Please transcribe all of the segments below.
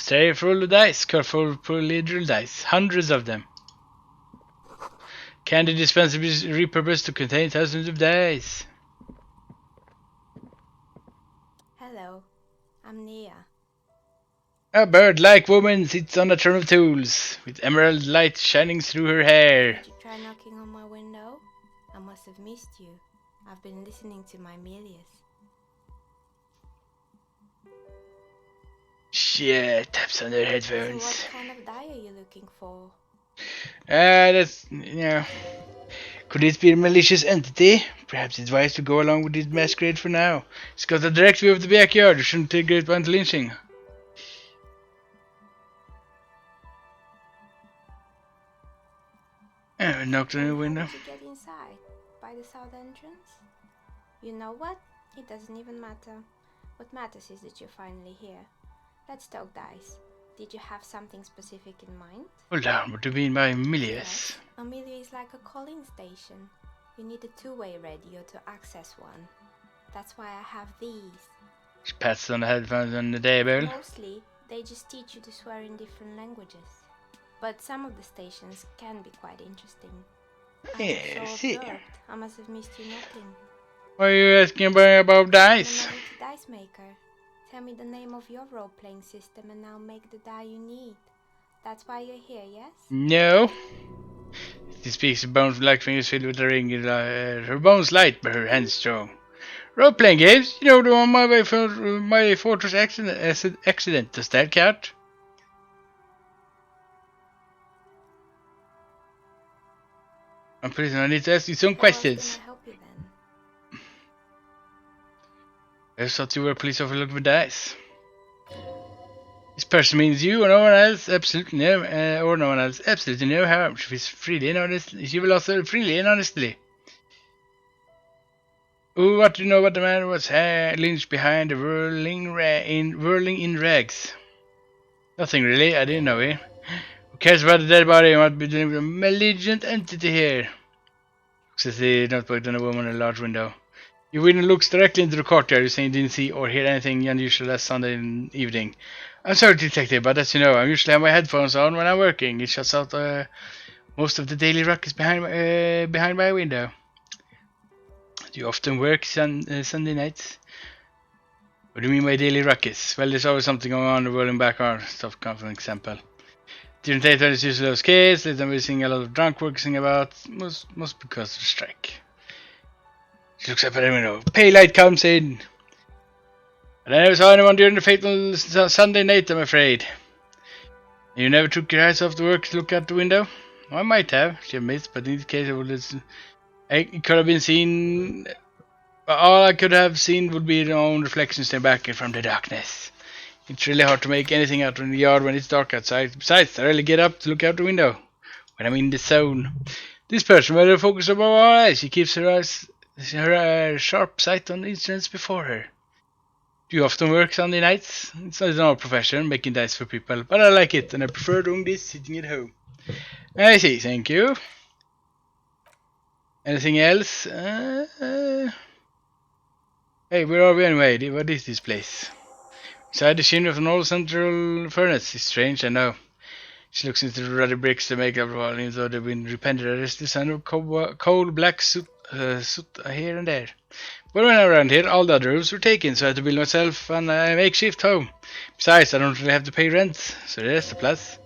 tray full of dice, careful polyhedral dice, hundreds of them. Candy dispenser is repurposed to contain thousands of dice. Hello, I'm Nia. A bird-like woman sits on a throne of tools, with emerald light shining through her hair. Did you try knocking on my window? I must have missed you. I've been listening to my Melius. Shit, taps on their So headphones. what kind of die are you looking for? That's, could it be a malicious entity? Perhaps it's wise to go along with this masquerade for now. It's got a direct view of the backyard. You shouldn't take great one to lynching. I knocked on the window. How did you get inside? By the south entrance? You know what? It doesn't even matter. What matters is that you're finally here. Let's talk dice. Did you have something specific in mind? Hold on, what do you mean by Milius? Yes, a milieu is like a calling station. You need a two-way radio to access one. That's why I have these. She pats on the headphones on the table. Mostly, they just teach you to swear in different languages. But some of the stations can be quite interesting. I'm so absorbed. I must have missed you knocking. Why are you asking about dice? I'm a dice maker. Tell me the name of your role-playing system and I'll make the die you need. That's why you're here, yes? No. She speaks, her bones black fingers filled with a ring. Her bones light, but her hands strong. Role-playing games? You know the one my Fortress accident. Does that count? I'm pretty sure I need to ask you some questions. How can I help you then? I thought you were a police officer looking for dice. This person means you or no one else absolutely no harm. She will freely and honestly. She will also freely and honestly. Oh, what do you know about the man who was lynched behind the whirling in rags? Nothing really. I didn't know it. Who cares about the dead body? I might be dealing with a malignant entity here. Says the notebook on a woman in a large window. Your window looks directly into the courtyard. You're saying you didn't see or hear anything unusual last Sunday evening. I'm sorry, detective, but as you know, I usually have my headphones on when I'm working. It shuts out most of the daily ruckus behind my window. Do you often work Sunday nights? What do you mean by daily ruckus? Well, there's always something going on in the world in background. Stuff come for example. During daytime, it's usually those kids. Later, we're seeing a lot of drunk working about. Most because of the strike. She looks up at the window. Pale light comes in. And I never saw anyone during the fateful Sunday night, I'm afraid. You never took your eyes off the work to look out the window? I might have, she admits, but in this case it could have been seen. All I could have seen would be their own reflections staring back from the darkness. It's really hard to make anything out in the yard when it's dark outside. Besides, I rarely get up to look out the window when I'm in the zone. This person better focus on our eyes. She keeps her sharp sight on the instruments before her. Do you often work Sunday nights? It's not our profession, making dice for people, but I like it and I prefer doing this sitting at home. I see, thank you. Anything else? Hey, where are we anyway? What is this place? Inside the chimney of an old central furnace. It's strange, I know. She looks into the ruddy bricks that make up the wall, even though they've been repainted. There is the sound of coal black soot here and there. But when I'm around here, all the other rooms were taken, so I had to build myself a makeshift home. Besides, I don't really have to pay rent, so there's the plus.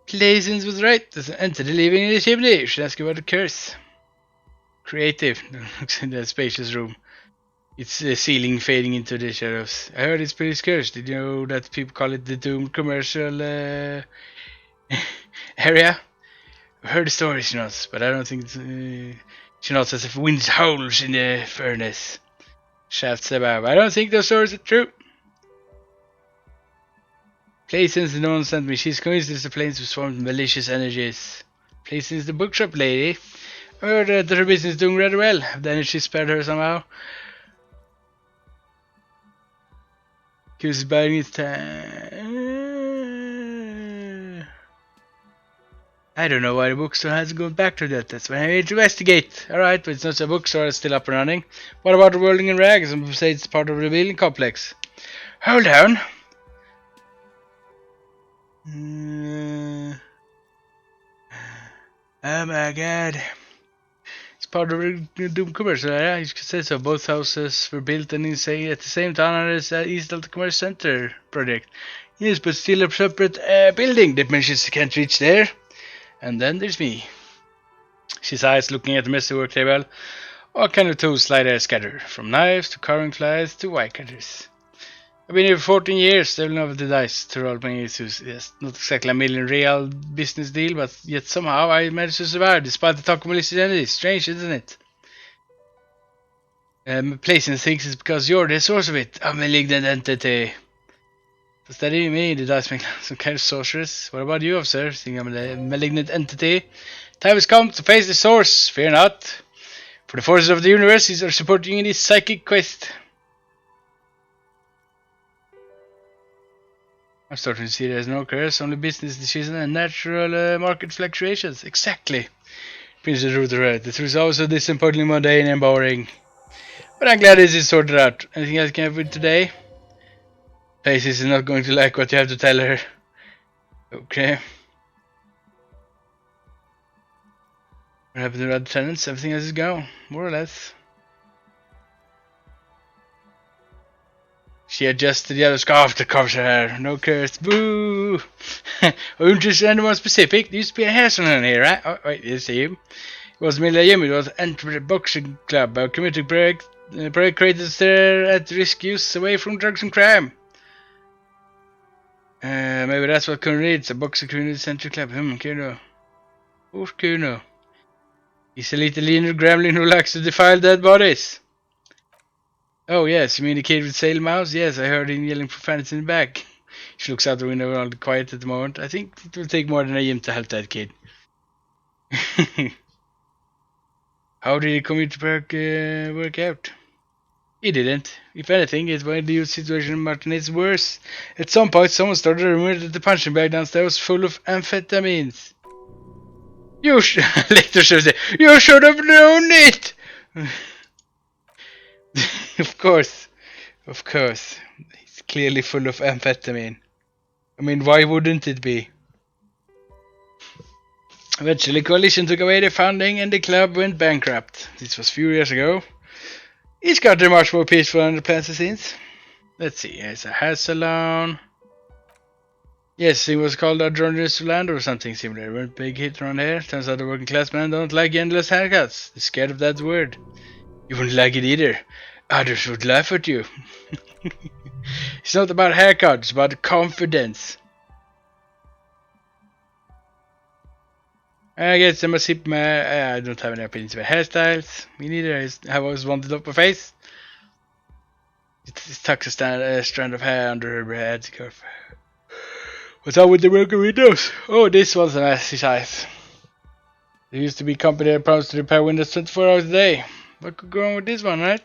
Plaisance was right. There's an entity living in the chimney. You should ask about the curse. Creative. Looks in the spacious room. It's the ceiling fading into the shadows. I heard it's pretty cursed. Did you know that people call it the doomed commercial area? I've heard the stories, she nods, but I don't think it's... she nods as if wind howls in the furnace. Shafts above. I don't think those stories are true. Plaisance, no one sent me. She's convinced it's the planes who swarmed with malicious energies. Plaisance, the bookshop lady. I heard that her business is doing rather well. Have the energy spared her somehow? He was biding his time. I don't know why the bookstore hasn't gone back to that. That's why I need to investigate. Alright, but it's not a bookstore, it's still up and running. What about the whirling in rags? Some say it's part of the building complex. Hold on. Oh my god. It's part of the Doom commercial area. You could say so. Both houses were built and inside at the same time as the East Delta Commerce Center project. Yes, but still a separate building. The machines can't reach there. And then there's me. She sighs, looking at the messy work table. All kind of tools lie there scattered, from knives to carving flies to wire cutters. I've been here for 14 years, devil over the dice to roll my issues. Yes, not exactly a million real business deal, but yet somehow I managed to survive despite the talk of malicious entities. Strange, isn't it? Placing things is because you're the source of it, a malignant entity. Does that even mean the dice make some kind of sorceress? What about you, officer? Think I'm a malignant entity? Time has come to face the source. Fear not. For the forces of the universe are supporting you in this psychic quest. I'm starting to see there's no curse, only business decisions and natural market fluctuations. Exactly. Princess Ruth right. The truth is also disappointingly mundane and boring. But I'm glad this is sorted out. Anything else I can help with today? Pacey is not going to like what you have to tell her. Okay. What happened to the other tenants? Everything else is gone, more or less. She adjusted the other scarf that covers her hair. No curse. Boo! Won't you anyone specific? There used to be a hair salon here, right? Oh, wait, you see him. It was Mila Yim. It was an boxing club. A community project created there at risk use away from drugs and crime. Maybe that's what Kuno needs. A boxing community center club. Kuno. Who's Kuno? He's a little leaner gremlin who likes to defile dead bodies. Oh yes, you mean the kid with sail mouse? Yes, I heard him yelling profanity in the back. She looks out the window, all quiet at the moment. I think it will take more than a Yim to help that kid. How did the community park work out? He didn't. If anything, it made the situation in Martinez worse. At some point, someone started a rumor that the punching bag downstairs was full of amphetamines. Lecter says, you should have known it! Of course. It's clearly full of amphetamine. I mean, why wouldn't it be? Eventually, Coalition took away their funding and the club went bankrupt. This was a few years ago. It's gotten much more peaceful than the plans since. Let's see, there's a hair salon. Yes, it was called Androgynous Land or something similar. It went big hit around here. Turns out the working class men don't like endless haircuts. They're scared of that word. You wouldn't like it either. Others would laugh at you. It's not about haircuts, it's about confidence. I guess I must keep my... I don't have any opinions about hairstyles. Me neither. I've always wanted up my face. It tucks a strand of hair under her head. What's up with the broken windows? Oh, this one's a nasty size. There used to be a company that promised to repair windows 24 hours a day. What could go wrong with this one, right?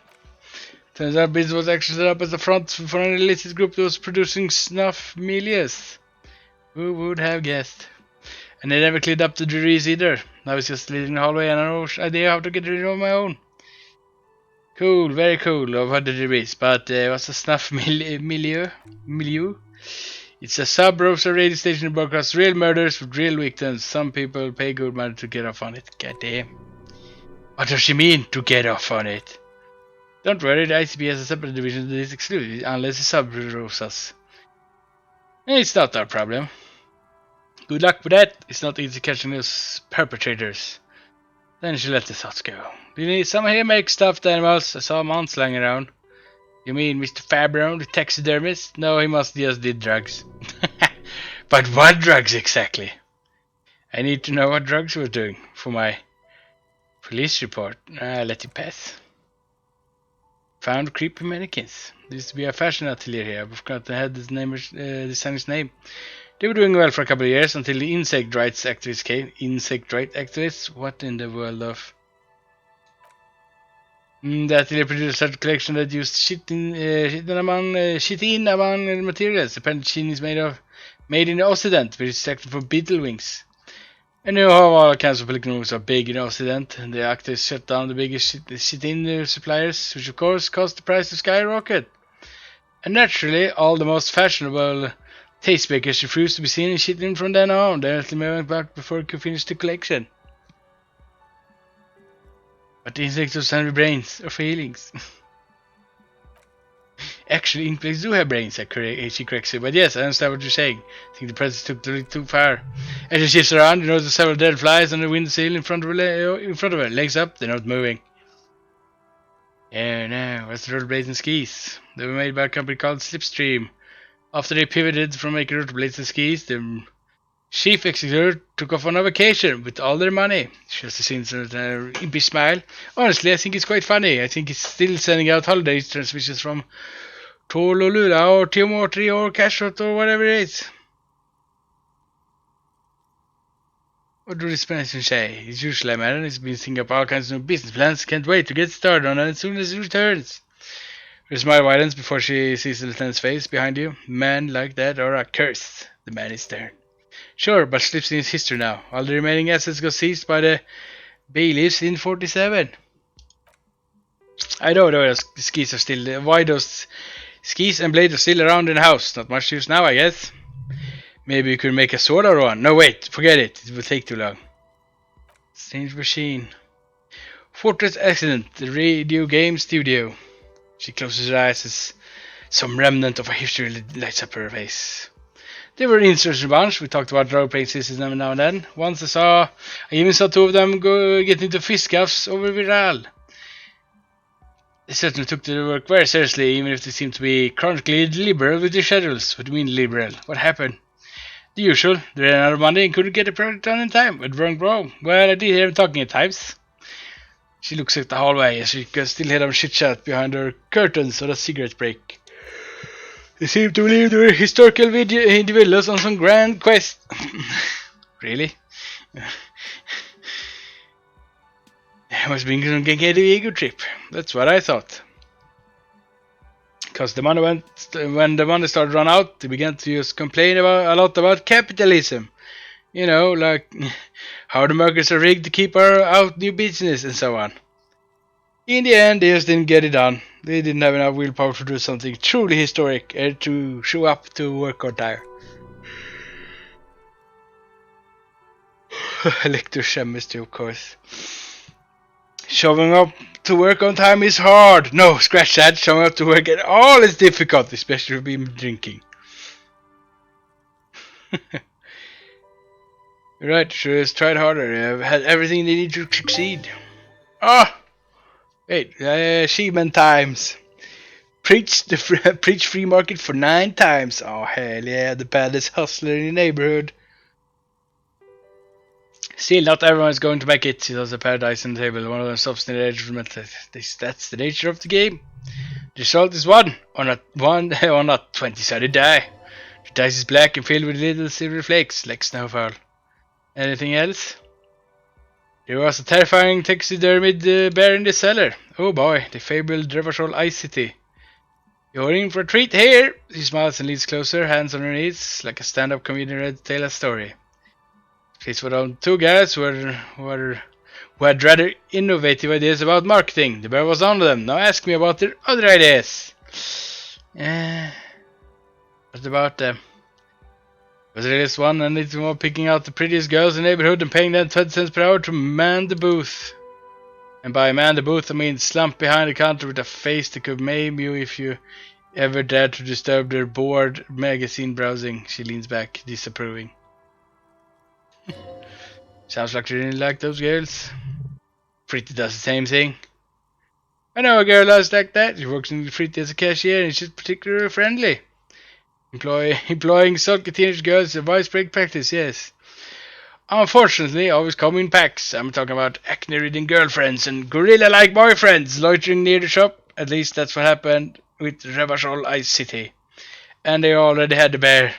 Turns out business was actually set up as a front for an illicit group that was producing snuff milias. Who would have guessed? And they never cleaned up the juries either. I was just leading the hallway and I had no idea how to get rid of my own. Cool, very cool of what the juries, but what's a snuff milieu? It's a sub-rosa radio station that broadcasts real murders with real victims. Some people pay good money to get off on it. Goddamn. What does she mean, to get off on it? Don't worry, the ICP has a separate division that is excluded, unless it's sub-rosas. It's not our problem. Good luck with that. It's not easy catching those perpetrators. Then she let the thoughts go. Do you need someone here make stuffed animals? I saw a man slanging around. You mean Mr. Fabron, the taxidermist? No, he must just did drugs. But what drugs exactly? I need to know what drugs he was doing for my police report. I'll let you pass. Found creepy mannequins. There used to be a fashion atelier here. I've forgotten the head designer's name. They were doing well for a couple of years until the insect rights activists came. Insect rights activists? What in the world of... The atelier produced a collection that used chitin among materials. Apparently chitin is made in the Occident, which is extracted from beetle wings. I know how all kinds of political moves are big in the Occident, and the activists shut down the biggest chitin suppliers, which of course caused the price to skyrocket. And naturally, all the most fashionable Tastemakers refused to be seen in shitting from then on. They actually went back before it could finish the collection. But the insects don't have brains or feelings. Actually, insects do have brains, she corrects it. But yes, I understand what you're saying. I think the president took the lead too far. As she shifts around, you notice several dead flies on the windowsill in front of her. Legs up, they're not moving. Yeah, no, what's the rollerblades and skis? They were made by a company called Slipstream. After they pivoted from making rollerblades and skis, the chief executive took off on a vacation with all their money. She has seen an impish smile. Honestly, I think it's quite funny. I think he's still sending out holiday transmissions from Tololula or Timotri or Cashot or whatever it is. What do this man say? He's usually a man. He's been thinking up all kinds of new business plans. Can't wait to get started on it as soon as he returns. Her smile widens before she sees the lieutenant's face behind you. Men like that are a curse. The man is there. Sure, but slips in his history now. All the remaining assets got seized by the bailiffs in 47. I know those skis are still. Why those skis and blades are still around in the house? Not much use now, I guess. Maybe you could make a sword out of one. No, wait, forget it. It will take too long. Strange machine. Fortress Accident, the radio game studio. She closes her eyes as some remnant of a history lights up her face. They were an interesting bunch. We talked about role-playing systems now and then. Once I even saw two of them get into fist-cuffs over Viral. They certainly took their work very seriously, even if they seemed to be chronically liberal with their schedules. What do you mean liberal? What happened? The usual. They ran out of money and couldn't get the project done in time. What went wrong? Well, I did hear them talking at times. She looks at the hallway as she can still hear them chit-chat behind her curtains or a cigarette break. They seem to believe they were historical individuals on some grand quest. Really? It must have been some ego trip. That's what I thought. Because when the money started to run out, they began to just complain a lot about capitalism. You know, like how the markets are rigged to keep out new business and so on. In the end, they just didn't get it done. They didn't have enough willpower to do something truly historic and to show up to work on time. Electrochemistry, of course. Showing up to work on time is hard. No, scratch that. Showing up to work at all is difficult, especially if you've been drinking. You're right, sure has tried harder. I've had everything they need to succeed. Ah! Wait, achievement times. Preach free market for 9 times. Oh, hell yeah, the baddest hustler in the neighborhood. Still, not everyone is going to make it. She does a paradise on the table. One of them stops near the edge of the metal. That's the nature of the game. The result is one, or not 20-sided die. The dice is black and filled with little silver flakes, like snowfall. Anything else? There was a terrifying taxidermied bear in the cellar. Oh boy, the fabled Revachol Ice City. You're in for a treat here! She smiles and leans closer, hands on her knees, like a stand-up comedian ready to tell a story. Please put on 2 guys who had rather innovative ideas about marketing. The bear was one of them. Now ask me about their other ideas. What about them? Was the latest one and it's more picking out the prettiest girls in the neighborhood and paying them 20 cents per hour to man the booth. And by man the booth I mean slump behind the counter with a face that could maim you if you ever dared to disturb their bored magazine browsing. She leans back, disapproving. Sounds like you really like those girls. Pretty does the same thing. I know a girl that's like that. She works in the Pretty as a cashier and she's particularly friendly. Employing sulky teenage girls is a widespread practice, yes. Unfortunately, always come in packs. I'm talking about acne-ridden girlfriends and gorilla-like boyfriends loitering near the shop. At least that's what happened with Revachol Ice City. And they already had the bear.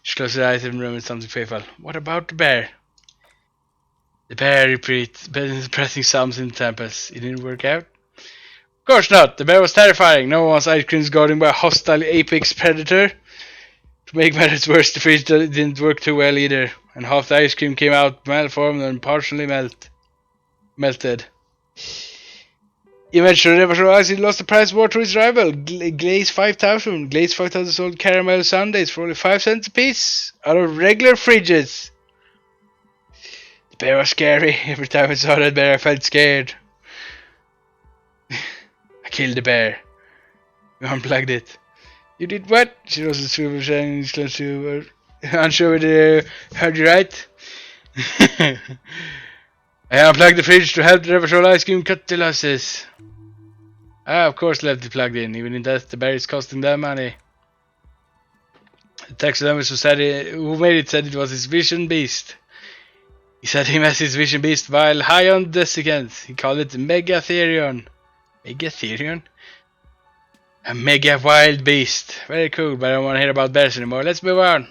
She closes her eyes and remembers something fateful. What about the bear? The bear repeats, pressing thumbs in the temples. It didn't work out? Of course not. The bear was terrifying. No one's ice cream is guarded by a hostile apex predator. To make matters worse, the fridge didn't work too well either, and half the ice cream came out malformed and partially melted. Eventually, Nevertheless, he lost the prize war to his rival, Glaze 5000. Glaze 5000 sold caramel sundaes for only 5 cents a piece out of regular fridges. The bear was scary. Every time I saw that bear, I felt scared. I killed the bear. You unplugged it. You did what? She was super close to unsure whether heard you right. I unplugged the fridge to help the Reversal ice cream cut the losses. Of course left it plugged in, even in that the bear is costing them money. The taxidermist who made it said it was his vision beast. He said him as his vision beast while high on desiccants. He called it Megatherion. Megatherion? A mega wild beast. Very cool, but I don't want to hear about bears anymore. Let's move on.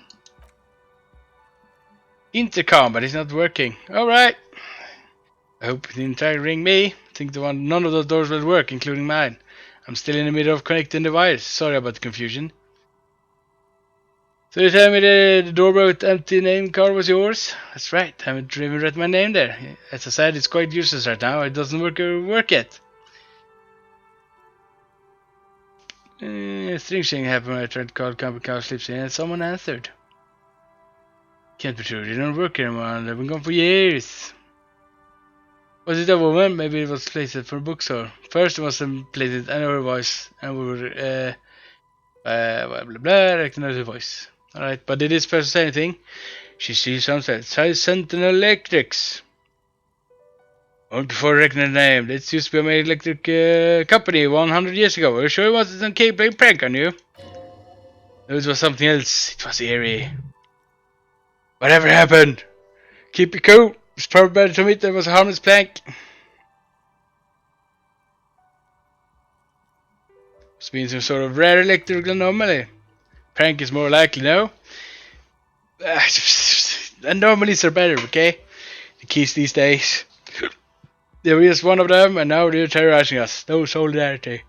Intercom, but it's not working. Alright. I hope it didn't try to ring me. I think none of those doors will work, including mine. I'm still in the middle of connecting the wires. Sorry about the confusion. So you tell me the doorbell with empty name card was yours? That's right. I haven't even read my name there. As I said, it's quite useless right now. It doesn't work yet. Strange thing happened when I tried to call company car slips in and someone answered. Can't be true. They don't work anymore. They've been gone for years. Was it a woman? Maybe it was placed for a bookstore. First it was placed and her voice, and we were blah blah blah, recognized her voice. Alright, but did this person say anything? She sees something. Try Sentinel Electrics. Long before I recognize the name. This used to be a main electric company 100 years ago. Are you sure it wasn't some kid playing prank on you? No, it was something else. It was eerie. Whatever happened? Keep it cool. It's probably better to admit there was a harmless prank. Must be some sort of rare electrical anomaly. Prank is more likely, no? Anomalies are better, okay? The keys these days. There is one of them, and now they're terrorizing us. No solidarity.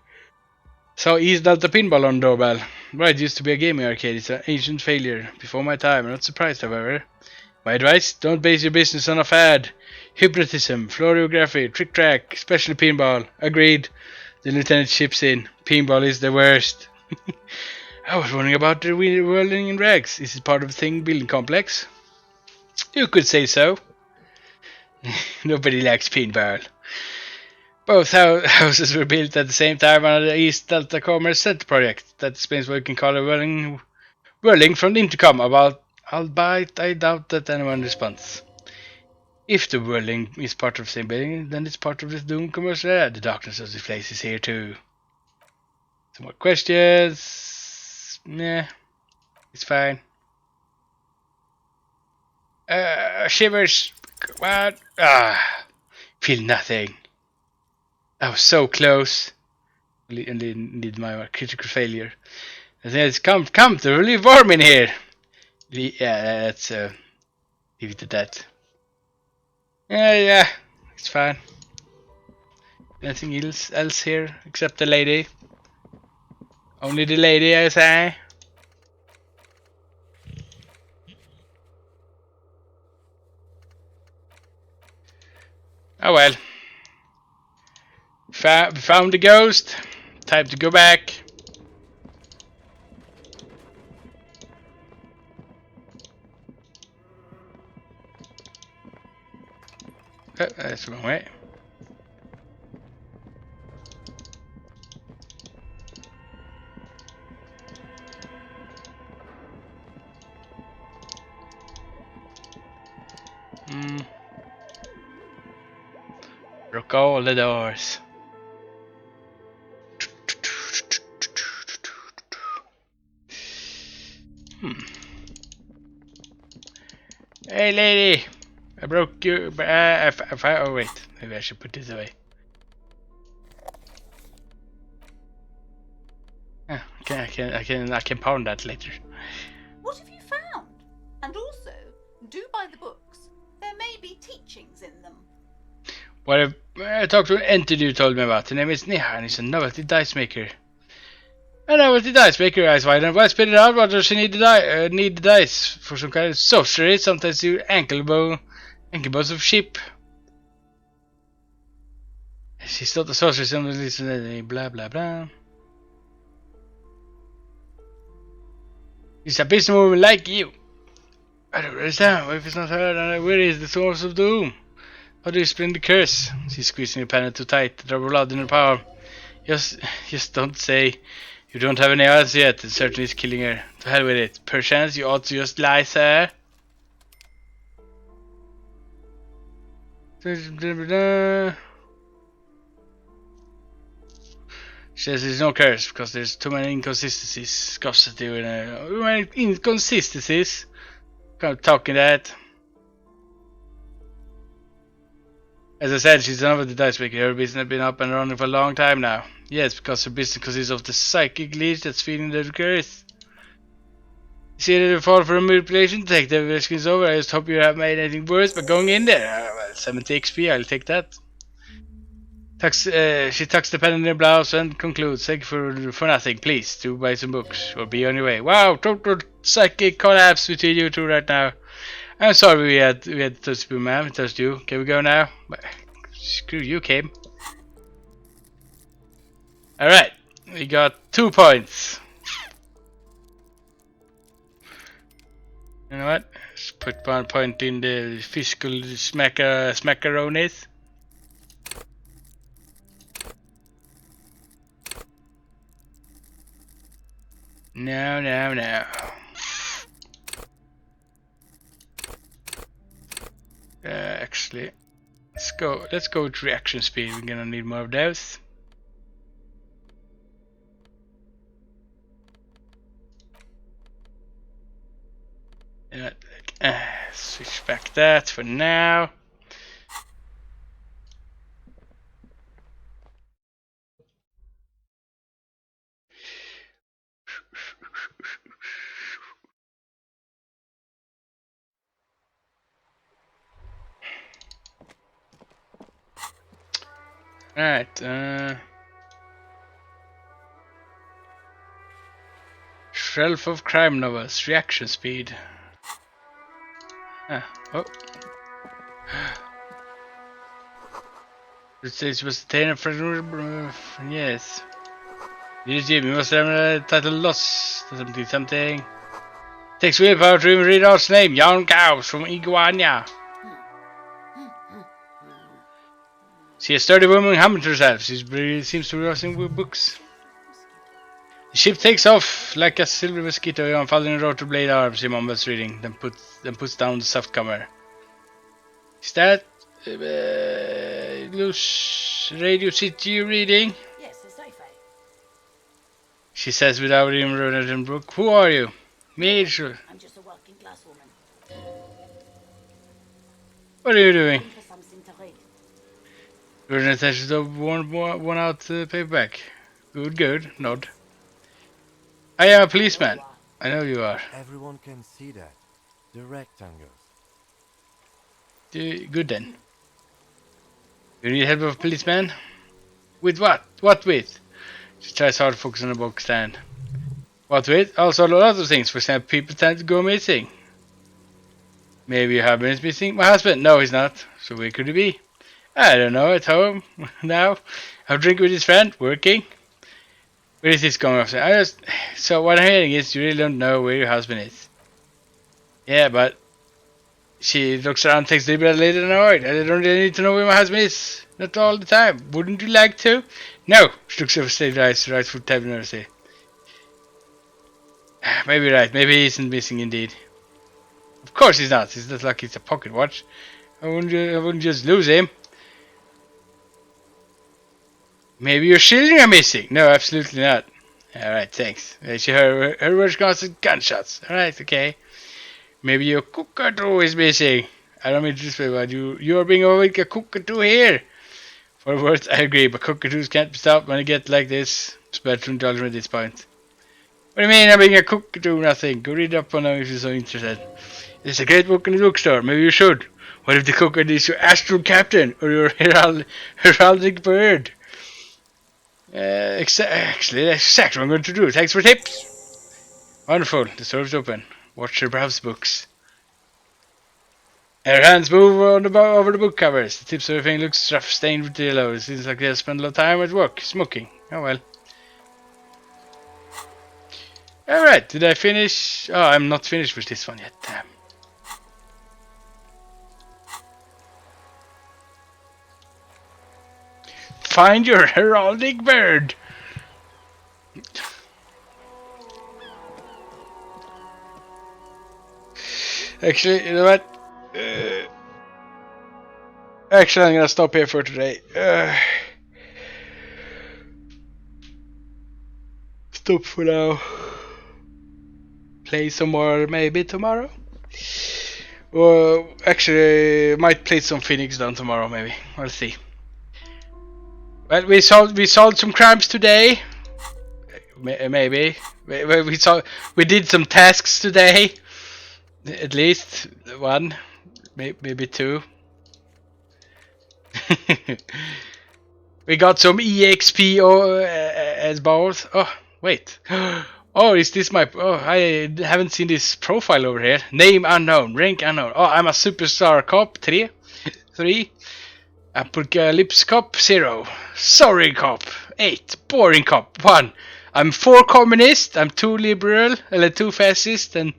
Saw East Delta Pinball on the doorbell. Right, it used to be a gaming arcade. It's an ancient failure. Before my time. I'm not surprised, however. My advice? Don't base your business on a fad. Hypnotism, fluorography, trick-track, especially pinball. Agreed. The lieutenant chips in. Pinball is the worst. I was wondering about the whirling in rags. Is it part of the thing building complex? You could say so. Nobody likes pinball. Both houses were built at the same time on the East Delta Commerce Center project. That explains why you can call it whirling from the intercom. Albeit I doubt that anyone responds. If the whirling is part of the same building, then it's part of this doomed commercial area. The darkness of this place is here too. Some more questions? Nah, it's fine. Shivers. What? Feel nothing. I was so close. And did my critical failure. I think it's comfortably warm in here. Yeah, that's leave it at that. Yeah, it's fine. Nothing else here except the lady. Only the lady, I say. Oh well. Found the ghost. Time to go back. Oh, that's the wrong way. Broke all the doors. Hey lady, I broke you. Oh wait, maybe I should put this away. I can pound that later. What have you found? And also, do buy the books. There may be teachings in them. What I talked to an entity you told me about. Her name is Neha, and he's a novelty dice maker. A novelty dice maker, eyes wide, and why spit it out? What does she need the dice for? Some kind of sorcery? Sometimes you ankle bows of sheep. She's not a sorceress, blah blah blah. She's a businesswoman like you. I don't understand. If it's not her, then where is the source of doom? How do you spring the curse? She's squeezing the panel too tight. The drop of blood in her palm. Just don't say you don't have any odds yet. It certainly is killing her. To hell with it. Perchance you ought to just lie, sir. She says there's no curse because there's too many inconsistencies. Scoffs at you and too many inconsistencies. Can't talking that. As I said, she's another the dice maker. Her business has been up and running for a long time now. Yes, because her business consists of the psychic leech that's feeding the curse. See that you fall for a manipulation? Take the risk is over. I just hope you haven't made anything worse by going in there. Well, 70 XP, I'll take that. She tucks the pen in her blouse and concludes, thank you for nothing. Please, do buy some books or be on your way. Wow, total psychic collapse between you two right now. I'm sorry we had to touch you, ma'am. It touched you. Can we go now? Screw you, Kim. Alright, we got 2 points. You know what? Let's put 1 point in the fiscal smackaronis. No. Actually, let's go with reaction speed. We're gonna need more of those. Switch back that for now. Alright, Shelf of crime novels, reaction speed. Oh. It says it was taken from yes. You must have a title loss. Something. Takes willpower to even read out his name. Young Cows from Iguana. She a sturdy woman humming to herself. She seems to be rushing with books. The ship takes off like a silver mosquito, unfolding a rotor blade arms. She mumbles reading, then puts down the soft cover. Is that loose radio city you reading? Yes, it's sci-fi. She says without even running in book. Who are you? Me, sure. I'm just a working class woman. What are you doing? Looking for something to read. You're in attention to one out paperback. Good. Nod. I am a policeman. I know you are. Everyone can see that. The rectangles. Good then. You need help of a policeman? With what? What with? She tries hard to focus on the book stand. What with? Also a lot of things. For example, people tend to go missing. Maybe your husband is missing. My husband? No, he's not. So where could he be? I don't know. At home. Now. I'm drinking with his friend. Working. Where is this going off? So what I'm hearing is you really don't know where your husband is. Yeah, but she looks around, takes a little bit later annoyed. I don't really need to know where my husband is. Not all the time. Wouldn't you like to? No. She looks over stage right foot tab and say. Maybe you're right. Maybe he isn't missing indeed. Of course he's not. It's not like it's a pocket watch. I wouldn't just lose him. Maybe your children are missing. No, absolutely not. Alright, thanks. She heard her words constant gunshots. Alright, okay. Maybe your cockatoo is missing. I don't mean to display, but you are being awake a cockatoo here. For words, I agree, but cockatoos can't be stopped when they get like this. Spectrum judgment at this point. What do you mean I'm being a cockatoo? Nothing. Go read up on them if you're so interested. There's a great book in the bookstore. Maybe you should. What if the cockatoo is your astral captain or your heraldic bird? Actually, that's exactly what I'm going to do. Thanks for tips. Wonderful. The store's open. Watch your browse books. Her hands move on over the book covers. The tips of her finger looks rough, stained with yellow. It seems like they have spent a lot of time at work, smoking. Oh well. Alright, did I finish? Oh, I'm not finished with this one yet. Damn. Find your heraldic bird! Actually, you know what? Actually, I'm gonna stop here for today. Stop for now. Play some more maybe tomorrow. Or actually, might play some Phoenix Down tomorrow. Maybe we'll see. Well, we solved some crimes today. Maybe we did some tasks today. At least one, maybe two. We got some EXP as both. Oh wait. Oh, is this my? Oh, I haven't seen this profile over here. Name unknown, rank unknown. Oh, I'm a superstar cop 3. Apocalypse cop 0. Sorry cop 8. Boring cop 1. I'm 4 communist. I'm 2 liberal, 2 fascist, and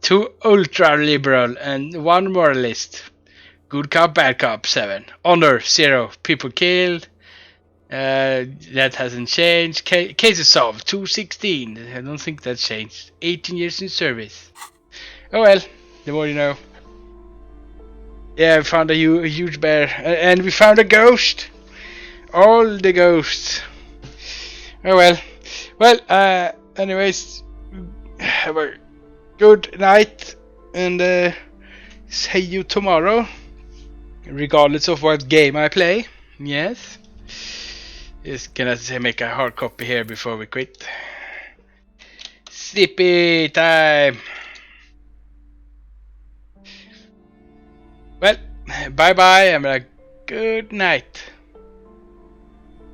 2 ultra liberal, and 1 moralist. Good cop, bad cop 7. Honor 0. People killed. That hasn't changed. Cases solved 216. I don't think that's changed. 18 years in service. Oh well, the more you know. Yeah, we found a huge bear, and we found a ghost. All the ghosts. Oh well. Well, anyways, have a good night, and see you tomorrow. Regardless of what game I play. Yes. Just gonna make a hard copy here before we quit. Sleepy time. Well, bye bye and a good night.